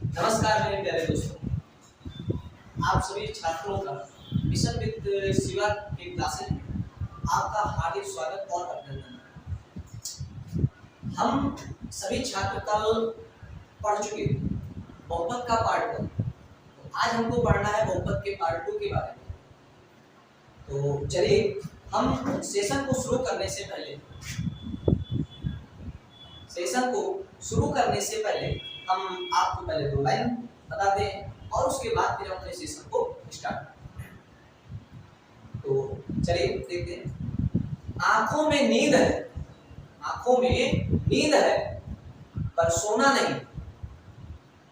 नमस्कार मेरे प्यारे दोस्तों, आप सभी छात्रों का मिशन विद शिवा के क्लासेस में आपका हार्दिक स्वागत और अभिनंदन। हम सभी छात्र कल पढ़ चुके थे बहुपद का पार्ट 1। तो आज हमको पढ़ना है बहुपद के पार्ट 2 के बारे में। तो चलिए हम सेशन को शुरू करने से पहले हम आपको पहले 2 लाइन बताते हैं और उसके बाद फिर अपने सेशन को स्टार्ट करते हैं। तो चलिए देखते हैं। आंखों में नींद है पर सोना नहीं।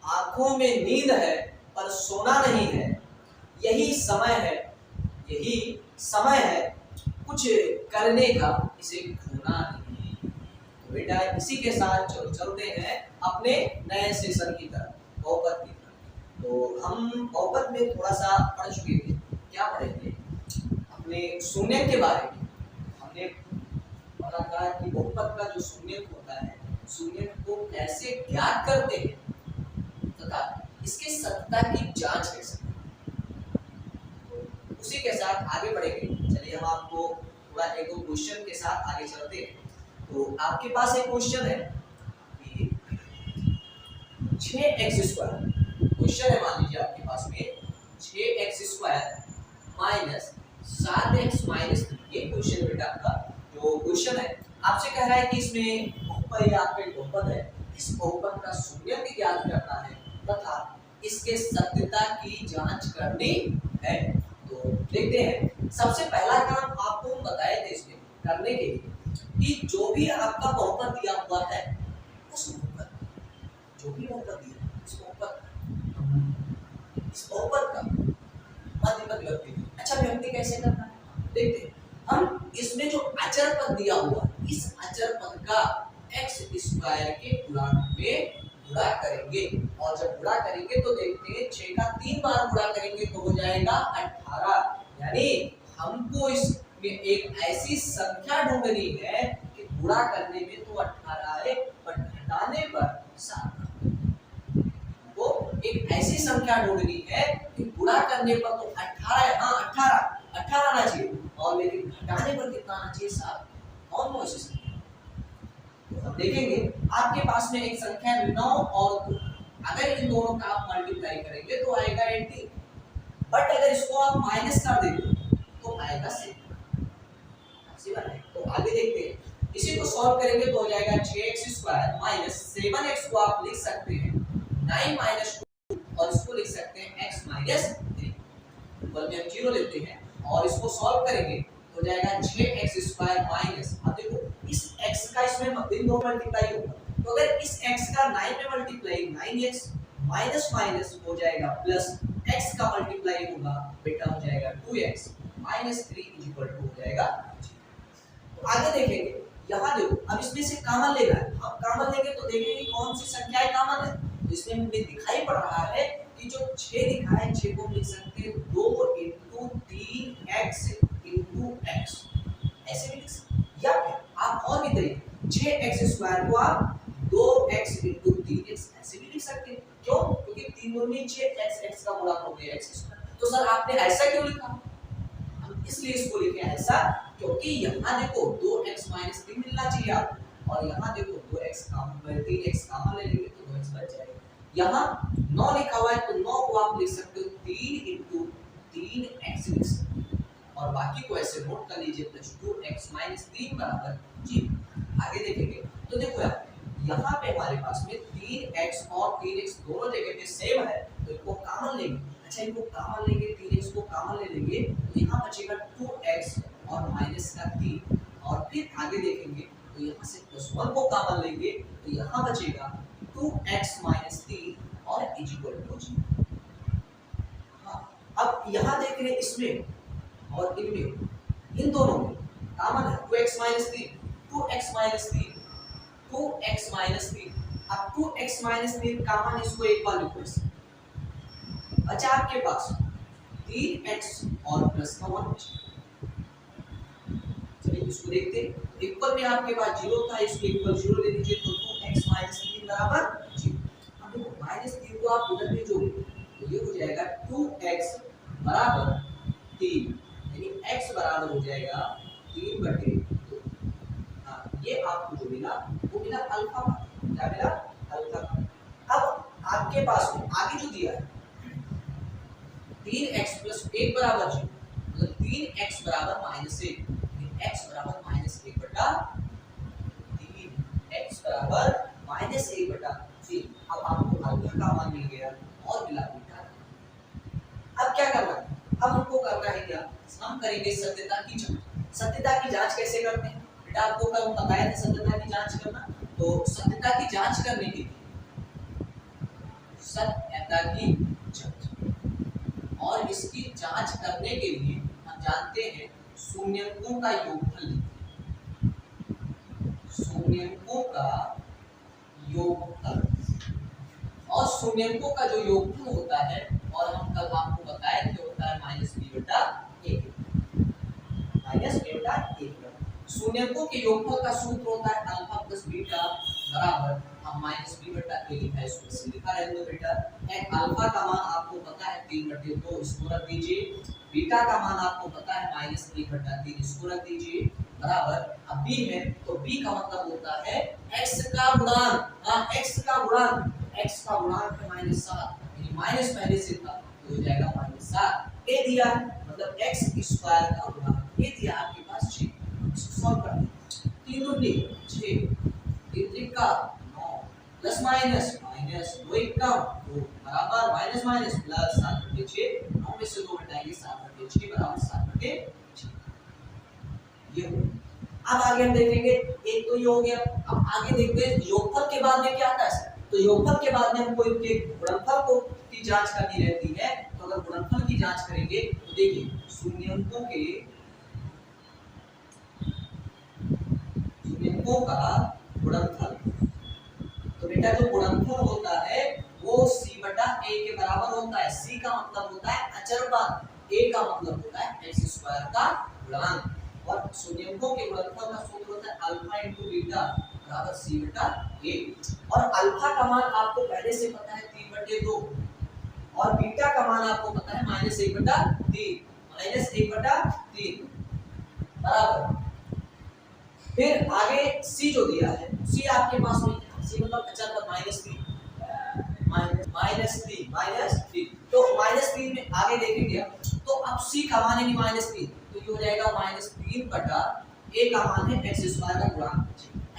आंखों में नींद है पर सोना नहीं है। यही समय है कुछ करने का, इसे खोना नहीं। तो बेटा इसी के साथ चलते हैं अपने नए सेशन की तरफ, बहुपद की तरफ। तो हम बहुपद में थोड़ा सा पढ़ चुके थे। क्या पढ़े थे? अपने शून्यक के बारे में हमने पढ़ा था कि बहुपद का जो शून्यक होता है, शून्यक को कैसे ज्ञात करते हैं तथा इसके सत्ता की जांच कैसे करते हैं। तो उसी के साथ आगे बढ़ेंगे। चलिए हम आपको थोड़ा एक दो क्वेश्चन के साथ आगे चलते हैं। तो आपके पास एक क्वेश्चन है कि 6x² क्वेश्चन है। मान लीजिए आपके पास में 6x² माइनस 7x माइनस 3, ये क्वेश्चन बेटा आपका जो क्वेश्चन है आपसे कह रहा है कि इसमें बहुपद या आपका बहुपद है, इस बहुपद का शून्यक ज्ञात करना है तथा इसके सत्यता की जांच करनी है। तो देखते हैं। सबसे पहला काम आपको हम बताए थे इसमें करने के लिए कि जो भी आपका बहुपद दिया हुआ है उस बहुपद, जो भी बहुपद दिया है इस बहुपद का मध्यपद व्यक्ति। अच्छा, व्यक्ति कैसे करना है देखते हैं। हम इसमें जो अचर पद दिया हुआ है, इस अचर पद का x² के गुणांक में गुणा करेंगे और जब गुणा करेंगे तो देखते हैं 6 का 3 बार गुणा करेंगे तो हो जाएगा 18। यानी हमको इसमें एक ऐसी संख्या ढूंढनी है कि गुणा करने में तो 18 है पर घटाने पर 7। वो एक ऐसी संख्या ढूंढनी है कि गुणा करने पर तो 18 है, हाँ 18 आना चाहिए, और लेकिन घटाने पर कितना आना चाहिए? 7। कौन कौन सी संख्या? तो हम देखेंगे आपके पास में एक संख्या 9 और 2। अगर इन दोनों का आप मल्टीप्लाई करेंगे तो आएगा 18, बट अगर इसको आप माइनस कर देंगे तो आएगा 7। तो आगे देखते हैं। इसी को सॉल्व करेंगे तो हो जाएगा 6x² माइनस 7x को आप लिख सकते हैं 9 माइनस 2 और इसको लिख सकते हैं x माइनस 3। ऊपर में हम 0 लेते हैं और इसको सॉल्व करेंगे तो जाएगा 6x² माइनस, अब देखो इस x का इसमें इन दो मल्टीप्लाई होगा तो अगर इस x का 9 में मल्टीप्लाई 9x माइनस माइनस हो जाएगा प्लस x का मल्टीप्लाई होगा बेटा हो जाएगा 2x माइनस 3 इक्वल टू हो जाएगा। तो आगे देखेंगे। यहाँ देखो अब इसमें से कॉमन लेना है। हम कॉमन लेंगे तो देखेंगे कौन सी संख्याएं कॉमन है। तो इसमें हमें दिखाई पड़ रहा है कि जो 6 लिखा है 6 को हम लिख सकते हैं 2 * 3x * x, ऐसे भी लिख सकते हैं। या फिर आप और भी तरीके 6x² को आप 2x * 3x ऐसे भी लिख सकते हैं। क्यों? क्योंकि 3 दूनी 6x, x का गुणा हो गया x²। तो सर आपने ऐसा क्यों लिखा? हम इसलिए इसको लिखे ऐसा क्योंकि यहाँ देखो 2x - 3 मिलना चाहिए आपको, और यहाँ देखो 2x कॉमन 3x कॉमन ले लेंगे तो 2x बच जाएगा। यहाँ 9 लिखा हुआ है तो 9 को आप लिख सकते हो 3 * 3x लिख सकते हो, और बाकी को ऐसे नोट कर लीजिए प्लस 2x - 3 बराबर 0। आगे देखेंगे तो देखो यार यहाँ पे हमारे पास में 3x और 3x दोनों जगह पे सेम है तो इनको कॉमन लेंगे। अच्छा, इनको कॉमन लेंगे, 3x को कॉमन ले लेंगे तो यहाँ बचेगा 2x और माइनस का 3, और फिर आगे देखेंगे तो यहाँ से +1 को कॉमन लेंगे तो यहाँ बचेगा 2x - 3 और इक्वल टू 0। हाँ, अब यहाँ देख रहे हैं इसमें और इनमें, इन दोनों में कॉमन है 2x - 3, 2x - 3, 2x - 3। अब 2x - 3 कॉमन, इसको एक बार लिखो। अच्छा, आपके पास 3x और प्लस का 1 बचा। चलिए इसको देखते हैं। इक्वल में आपके पास 0 था, इसको इक्वल 0 ले लीजिए तो 2x - 3 बराबर 0। अब देखो -3 इनको आप उधर भी जोड़िए तो ये हो जाएगा 2x बराबर 3, यानी x बराबर हो जाएगा 3/2। हाँ, ये आपको जो मिला वो मिला अल्फा का। क्या मिला? अल्फा का। अब आपके पास में आगे जो दिया है 3x + 1 बराबर 0, मतलब 3x बराबर -1, x बराबर -1/3, x बराबर -1/3। अब आपको अल्फा का मान मिल गया और मिला बीटा। अब क्या करना है? अब हमको करना है क्या? हम करेंगे सत्यता की जांच। सत्यता की जांच कैसे करते हैं बेटा? आपको कल बताया था सत्यता की जांच करना। तो सत्यता की जांच करने के लिए सत्यता की जांच, और इसकी जांच करने के लिए हम जानते हैं शून्यंकों का योगफल। शून्यंकों का योगफल, और शून्यंकों का जो योगफल होता है, और हम कल आपको बताए थे होता है -b/1, -b/1। शून्यंकों के योगफल का सूत्र होता है अल्फा प्लस बीटा बराबर, हम -b/a लिखा है, इसको ऐसे लिखा रहने दो बेटा। एक अल्फा का मान आपको पता है 3/2, इसको रख दीजिए। बीटा का मान आपको पता है -1/3, इसको रख दीजिए बराबर। अब b है तो b का मतलब होता है x का गुणांक। हाँ, x का गुणांक, x का गुणांक है -7, यानी माइनस पहले से था तो हो जाएगा -7। a दिया है मतलब x² का गुणांक, ये दिया आपके पास 6। इसको सॉल्व कर दीजिए। 3 दूनी 6, 3 त्रिका 9, प्लस माइनस माइनस 2 एकम 2 बराबर माइनस माइनस प्लस 7/6, 9 में से 2 घटाएंगे 7/6 बराबर 7/6। ये हो। अब आगे हम देखेंगे, एक तो ये हो गया। अब आगे देखते हैं योगफल के बाद में क्या आता है। तो योगफल के बाद में हमको इनके गुणनफल को की जांच करनी रहती है। तो अगर गुणनफल की जांच करेंगे तो देखिए शून्यंकों का गुणनफल, तो बेटा जो गुणनफल होता है वो c/a के बराबर होता है। c का मतलब होता है अचर पद, a का मतलब होता है x² का गुणांक, और शून्यंकों के गुणनफल का सूत्र होता है अल्फा × बीटा बराबर c/a। और अल्फा का मान आपको पहले से पता है 3/2, और बीटा का मान आपको पता है -1/3, बराबर। फिर आगे c जो दिया है, c आपके पास में c मतलब अचर पद -3, -3, तो -3 में आगे देखेंगे तो अब c का मान है -3, तो ये हो जाएगा -3/a का मान है x² का गुणांक।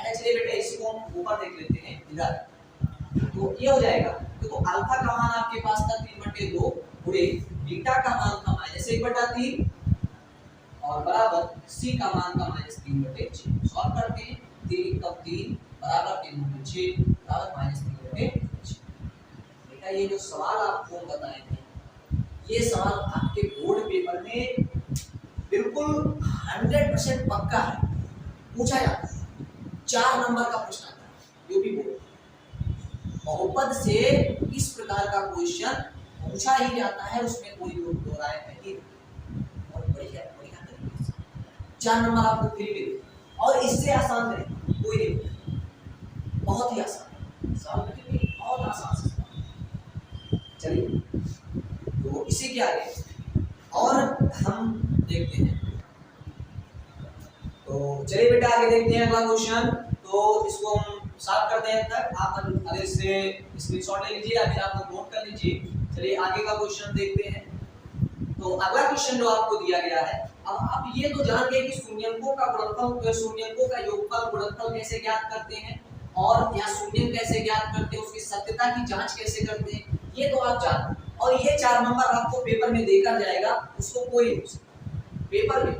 चलिए बेटा इसको हम ऊपर देख लेते हैं इधर, तो ये हो जाएगा। देखो अल्फा का मान आपके पास था 3/2 गुणे बीटा का मान था -1/3 और बराबर c का मान था -3/6। सॉल्व करते हैं, 3 × 3 बराबर 3/6 बराबर -3/6। बेटा ये जो सवाल आपको बताए थे, ये सवाल आपके बोर्ड पेपर में बिल्कुल 100% पक्का है, पूछा जाता है। 4 नंबर का प्रश्न आता है यूपी बोर्ड, बहुपद से इस प्रकार का क्वेश्चन पूछा ही जाता है, उसमें कोई दो राय नहीं। और बढ़िया बढ़िया तरीके से 4 नंबर आपको फ्री मिले, और इससे आसान नहीं कोई नहीं, बहुत ही आसान सवाल करेंगे, बहुत आसान से। चलिए तो इसी के आगे और हम देखते हैं। तो चलिए बेटा आगे देखते हैं अगला क्वेश्चन। तो इसको हम साफ करते हैं तक, आप अगर इससे स्क्रीनशॉट ले लीजिए या फिर आप नोट कर लीजिए। चलिए आगे का क्वेश्चन देखते हैं। तो अगला क्वेश्चन जो आपको दिया गया है, अब आप ये तो जान गए कि शून्यंकों का गुणनफल, शून्यंकों का योगफल गुणनफल कैसे ज्ञात करते हैं, और या शून्यंक कैसे ज्ञात करते हैं, उसकी सत्यता की जांच कैसे करते हैं, ये तो आप जानते हैं। और ये 4 नंबर आपको पेपर में देकर जाएगा, उसको कोई नहीं पूछता पेपर में,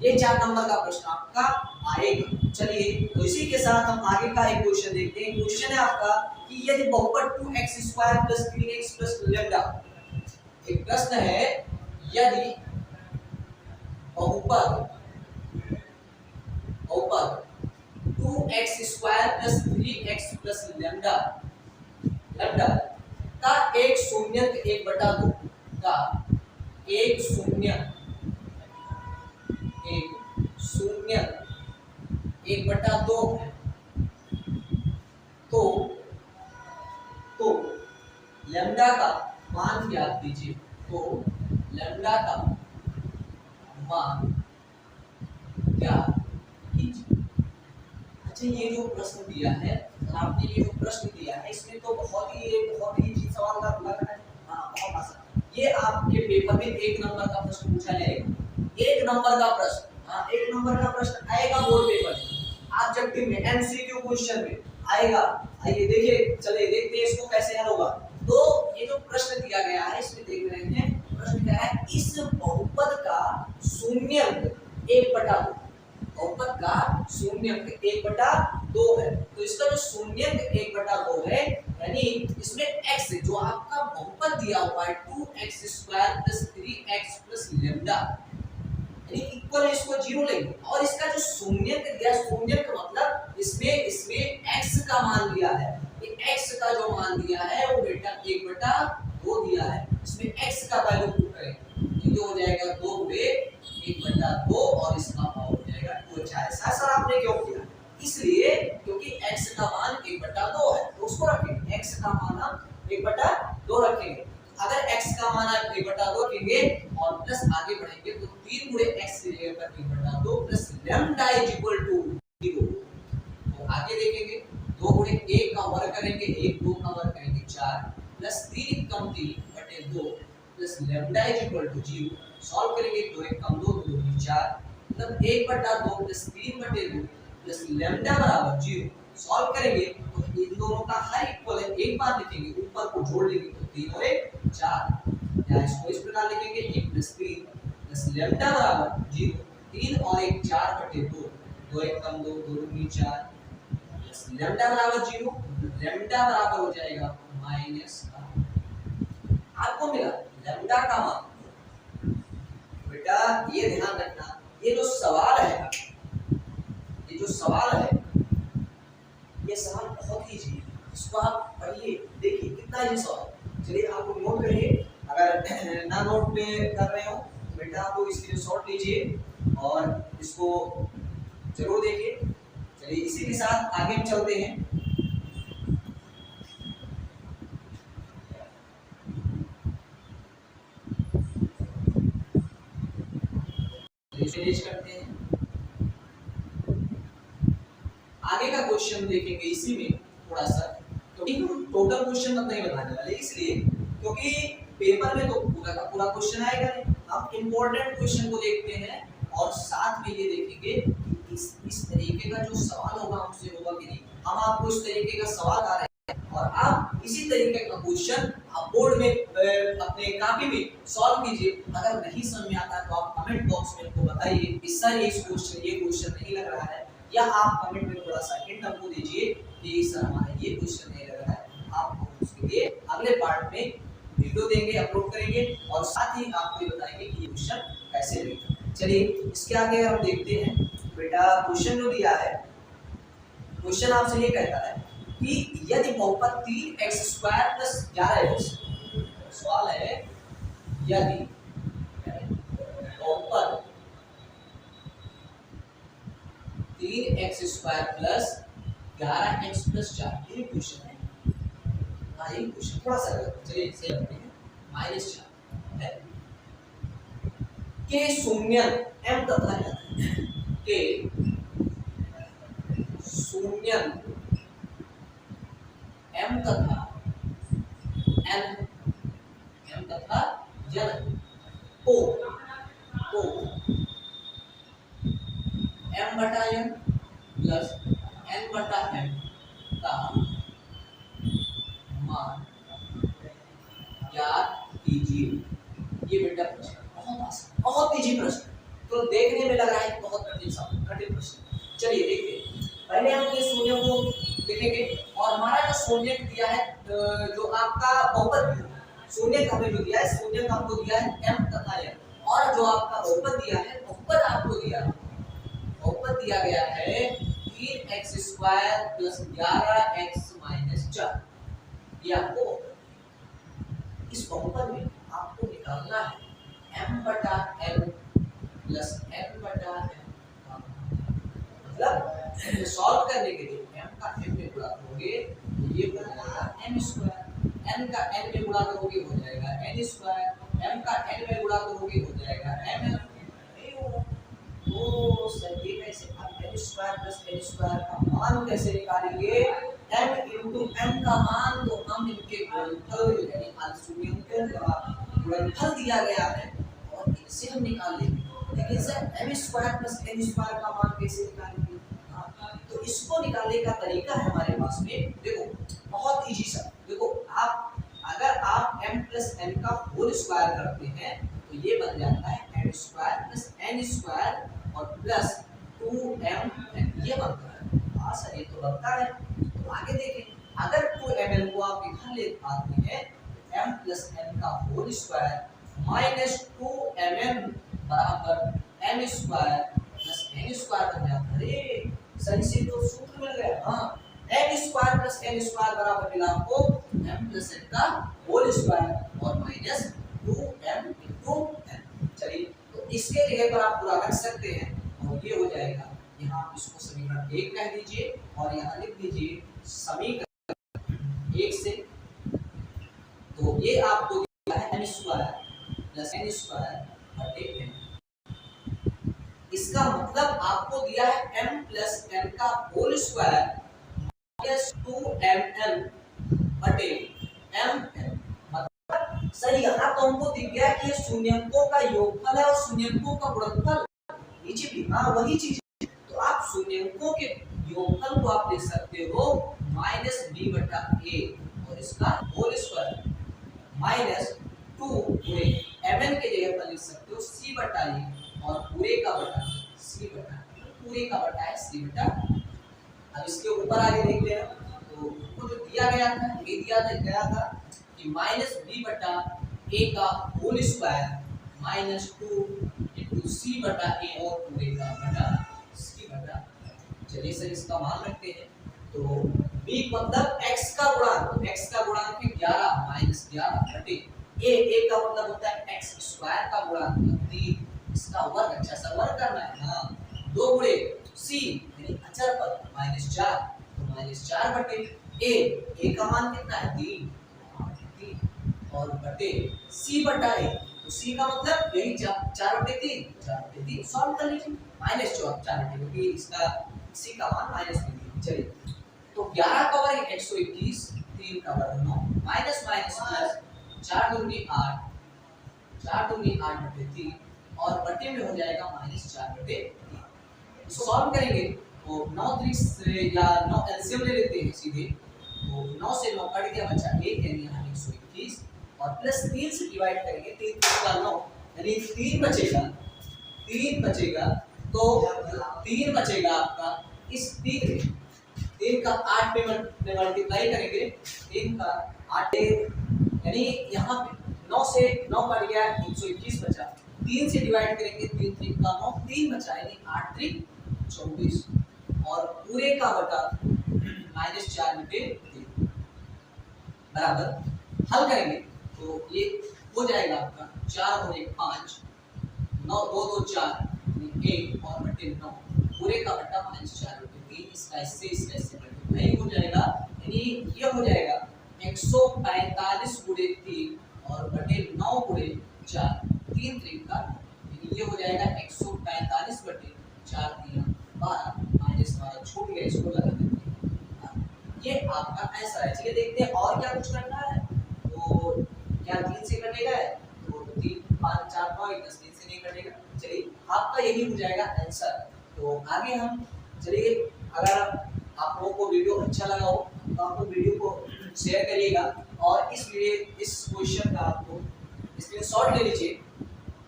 ये 4 नंबर का प्रश्न आपका आएगा। चलिए तो इसी के साथ हम आगे का एक क्वेश्चन देखते हैं। क्वेश्चन है आपका कि यदि बहुपद 2x² + 3x + लैम्डा, एक प्रश्न है, यदि बहुपद 2x² + 3x + लैम्डा का एक शून्यंक 1/2 का एक शून्यंक 1/2 है, तो लैम्डा का मान ज्ञात कीजिए। तो लैम्डा का मान ज्ञात कीजिए। अच्छा, ये जो प्रश्न दिया है, आपने ये जो प्रश्न दिया है इसमें तो बहुत ही इजी सवाल का लग रहा है। हाँ, बहुत आसान। ये आपके पेपर में 1 नंबर का प्रश्न पूछा जाएगा। 1 नंबर का प्रश्न, हाँ 1 नंबर का प्रश्न आएगा बोर्ड पेपर में, ऑब्जेक्टिव में, एमसीक्यू क्वेश्चन में आएगा। आइए देखिए, चलिए देखते हैं इसको कैसे हल होगा। तो ये जो प्रश्न दिया गया है इसमें देख रहे हैं, प्रश्न क्या है, इस बहुपद का शून्यंक 1/2, बहुपद का शून्यंक 1/2 है। तो इसका जो शून्यंक 1/2 है, यानी इसमें x जो आपका बहुपद दिया हुआ है 2x² + 3x + लैम्डा, यानी इक्वल इसको 0 लेंगे। और इसका जो शून्यंक दिया, शून्यंक मतलब इसमें x का मान दिया है। ये x का जो मान दिया है वो बेटा 1/2 दिया है। इसमें x का वैल्यू पुट करेंगे, ये हो जाएगा 2 × 1/2 और इसका पावर हो जाएगा 2। ऐसा सर आपने क्यों किया? इसलिए क्योंकि x का मान 1/2 है, तो उसको रखेंगे, x का मान हम 1/2 रखेंगे। अगर x का मान आप 1/2 रखेंगे और प्लस आगे बढ़ेंगे तो 3 × x की जगह पर 1/2 प्लस लैम्डा = 0। तो आगे देखेंगे, 2 × 1 का वर्ग करेंगे, 1 2 का वर्ग करेंगे 4 प्लस 3 × 3/2 प्लस लैम्डा = 0। सॉल्व करेंगे, 2 1 कम 2 2 2 4, मतलब 1/2 प्लस 3/2 प्लस लैम्डा = 0। सॉल्व करेंगे तो इन दोनों का हर इक्वल है, एक बार लिखेंगे, ऊपर को जोड़ लेंगे तो 3 और 1 4, या इसको इस प्रकार लिखेंगे 1 + 3 प्लस लैम्डा = 0। 3 और 1 4/2, 2 1 कम 2 2 2 4 प्लस लैम्डा = 0। लैम्डा बराबर हो जाएगा माइनस, आपको मिला लैम्डा का मान। बेटा ये ध्यान रखना, ये जो सवाल है, ये जो सवाल है, ये सवाल बहुत इजी है। इसको आप पढ़िए, देखिए कितना इजी सवाल। चलिए आप नोट करिए, अगर ना नोट पे कर रहे हो बेटा आप लोग स्क्रीनशॉट लीजिए और इसको जरूर देखिए। चलिए इसी के साथ आगे चलते हैं। फिनिश करते हैं, आगे का क्वेश्चन देखेंगे इसी में थोड़ा सा। तो टोटल क्वेश्चन अब नहीं बताने वाले, इसलिए क्योंकि पेपर में तो पूरा का पूरा क्वेश्चन आएगा नहीं। हम इंपॉर्टेंट क्वेश्चन को देखते हैं और साथ में ये देखेंगे कि इस तरीके का जो सवाल होगा हमसे होगा कि नहीं। हम आपको इस तरीके का सवाल आ रहे हैं और आप इसी तरीके का क्वेश्चन आप बोर्ड में अपने कॉपी में सॉल्व कीजिए। अगर नहीं समझ में आता तो आप कमेंट बॉक्स में हमको बताइए कि सर ये क्वेश्चन नहीं लग रहा है, या आप कमेंट में थोड़ा सा हिंट हमको दीजिए कि सर हमारा ये क्वेश्चन नहीं लग रहा है। आप उसके लिए अगले पार्ट में वीडियो देंगे, अपलोड करेंगे और साथ ही आपको ये बताएंगे कि ये क्वेश्चन कैसे लिखें। चलिए इसके आगे हम देखते हैं। बेटा क्वेश्चन जो दिया है, क्वेश्चन आपसे ये कहता है कि यदि बहुपद 3x² + 11x, सवाल है यदि बहुपद 3x² + 11x + 4, ये क्वेश्चन है। हाँ ये क्वेश्चन थोड़ा सा गलत, चलिए इसे करते हैं -4 है के शून्यंक m तथा n के शून्यंक m तथा n को m/n प्लस n/m का मान ज्ञात कीजिए। ये बेटा प्रश्न बहुत आसान, बहुत इजी प्रश्न, तो देखने में लग रहा है बहुत कठिन प्रश्न। चलिए देखते हैं, पहले हम ये शून्य को लिखेंगे और हमारा जो शून्य दिया है, जो आपका बहुपद शून्य हमें जो दिया है, शून्य हमको दिया है m तथा n, और जो आपका बहुपद दिया है, बहुपद आपको दिया है, बहुपद दिया गया है 3x² + 11x - 4। ये आपको इस बहुपद में आपको निकालना है m/n प्लस n/m, मतलब सॉल्व करने के लिए m का m में गुणा करोगे तो ये हो जाएगा m²। n का n में गुणा करोगे हो जाएगा n स्क्वायर, m का n में गुणा करोगे हो जाएगा m। नहीं होगा तो सर ये कैसे, अब n square plus n square का मान कैसे निकालेंगे, m into n का मान तो हम इनके गुणनफल यानी अंशुल्यों का गुणनफल दिया गया है और इनसे हम निकाल लेंगे। लेकिन sir m square plus n square का मान कैसे निकालेंगे, तो इसको निकालने का तरीका है हमारे पास में, देखो बहुत इजी सा। देखो आप अगर आप m प्लस n का होल स्क्वायर करते हैं तो ये बन जाता है m square plus n square और प्लस 2mn, ये बनता है। हाँ सर ये तो बनता है। तो आगे देखें, अगर 2mn को आप इधर ले आते हैं m प्लस n का होल स्क्वायर माइनस 2mn बराबर m square plus n square बन जाता है। अरे सही से तो सूत्र मिल गया। हाँ m square plus n square बराबर मिला आपको m प्लस n का होल स्क्वायर और माइनस 2m into n। चलिए तो इसके जगह पर आप पूरा रख सकते हैं और ये हो जाएगा, यहाँ आप इसको समीकरण 1 कह दीजिए और यहाँ लिख दीजिए समीकरण 1 से। तो ये आपको दिया है m square plus n square बटे n। इसका मतलब आपको दिया है m प्लस n का होल स्क्वायर माइनस 2mn बटे mn। मतलब सर यहाँ तो हमको दिख गया कि ये शून्यंकों का योगफल है और शून्यंकों का गुणनफल, नीचे भी हाँ वही चीज। तो आप शून्यंकों के योगफल को आप लिख सकते हो माइनस b बटा a और इसका होल स्क्वायर माइनस 2 पूरे mn के जगह पर लिख सकते हो c बटा a और पूरे का बटा c बटा, पूरे का बटा है c बटा। अब इसके ऊपर आगे देखते हैं तो हमको जो दिया गया था ये दिया था कि माइनस b बटा a का whole square minus 2 into c बटा a और पूरे का बटा c बटा। चलिए सर इसका मान रखते हैं तो b मतलब x का गुणांक, x का गुणांक है 11 माइनस 11 बटे a का मतलब होता है x स्क्वायर का गुणांक 3, इसका वर्ग। अच्छा सा वर्ग करना है। हाँ 2 गुणे c यानी अचर पद माइनस 4 तो माइनस 4 बटे a का मान कितना है 3 और बटे c बटा a, तो c का मतलब यही 4 बटे 3 सॉल्व कर लीजिए माइनस 4 बटे 3, इसका c का मान माइनस 3। चलिए तो 11 का वर्ग 121, 3 का वर्ग 9 माइनस माइनस प्लस 4 दूनी 8, 4 दूनी 8 बटे 3 और बटे में हो जाएगा माइनस 4 बटे 3। इसको सॉल्व करेंगे तो 9 3 से या 9 एलसीएम ले लेते हैं सीधे, तो 9 से 9 कट गया बचा 1 यानी यहाँ 121 और प्लस 3 से डिवाइड करेंगे 3 का 9 यानी 3 बचेगा तो 3 बचेगा आपका इस 3 का 8 पे मल्टीप्लाई करेंगे, 3 का 8 यानी यहाँ पे 9 से 9 कट गया 121 बचा, 3 से डिवाइड करेंगे 3 3 का 9 3 बचा यानी 8 3 24 और पूरे का बटा माइनस 4 बटे 3 बराबर। हल करेंगे तो ये हो जाएगा आपका 4 और 1 5 9 2 2 4 1 और बटे 9 पूरे का बटा माइनस 4 बटे 3, इसका इससे मल्टीप्लाई हो जाएगा यानी ये हो जाएगा 145 गुणे 3 और बटे 9 गुणे 4 3 3 का यानी ये हो जाएगा 145 बटे 4 3 12 माइनस 12 छूट गया, इसको लगा देते हैं। ये आपका आंसर है। चलिए देखते हैं और क्या कुछ करना है। तो क्या 3 से कटेगा तो 3 5 4 5 10 3 से नहीं कटेगा। चलिए आपका यही हो जाएगा आंसर। तो आगे हम चलिए, अगर आप लोगों को वीडियो अच्छा लगा हो तो आप लोग वीडियो को शेयर करिएगा और इस क्वेश्चन का आपको स्क्रीनशॉट ले लीजिए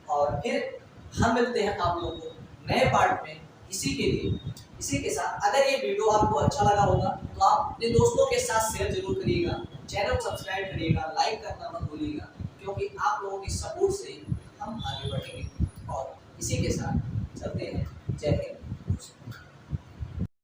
और फिर हम मिलते हैं आप लोगों को नए पार्ट में। इसी के साथ अगर ये वीडियो आपको अच्छा लगा होगा तो आप अपने दोस्तों के साथ शेयर जरूर करिएगा, चैनल सब्सक्राइब करिएगा, लाइक करना मत भूलिएगा, क्योंकि आप लोगों की सपोर्ट से हम आगे बढ़ेंगे। और इसी के साथ चलते हैं। जय हिंद।